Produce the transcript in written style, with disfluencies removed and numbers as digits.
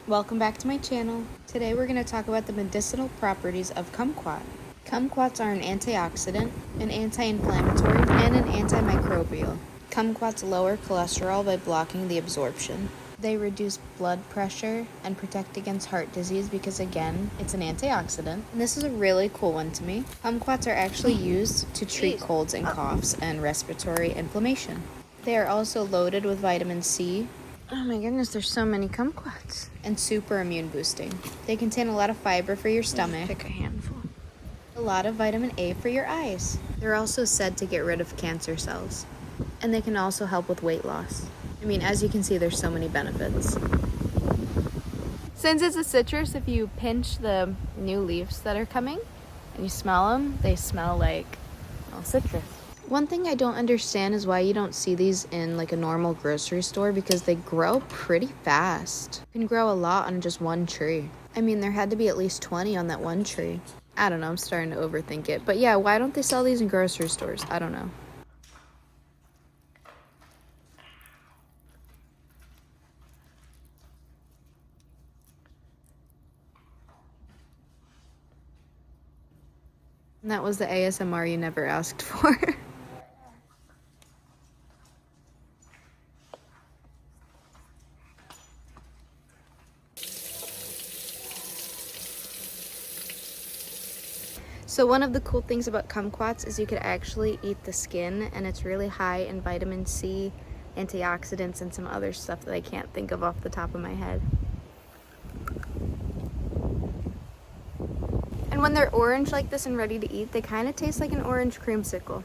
Welcome back to my channel. Today we're going to talk about the medicinal properties of kumquat. Kumquats are an antioxidant, an anti-inflammatory, and an antimicrobial. Kumquats lower cholesterol by blocking the absorption. They reduce blood pressure and protect against heart disease because, again, it's an antioxidant. And this is a really cool one to me. Kumquats are actually used to treat colds and coughs and respiratory inflammation. They are also loaded with vitamin C. Oh my goodness, there's so many kumquats. And super immune boosting. They contain a lot of fiber for your stomach. Pick a handful. A lot of vitamin A for your eyes. They're also said to get rid of cancer cells. And they can also help with weight loss. I mean, as you can see, there's so many benefits. Since it's a citrus, if you pinch the new leaves that are coming and you smell them, they smell like, well, citrus. One thing I don't understand is why you don't see these in like a normal grocery store, because they grow pretty fast. You can grow a lot on just one tree. I mean, there had to be at least 20 on that one tree. I don't know, I'm starting to overthink it. But yeah, why don't they sell these in grocery stores? I don't know. And that was the ASMR you never asked for. So one of the cool things about kumquats is you could actually eat the skin, and it's really high in vitamin C, antioxidants, and some other stuff that I can't think of off the top of my head. And when they're orange like this and ready to eat, they kind of taste like an orange creamsicle.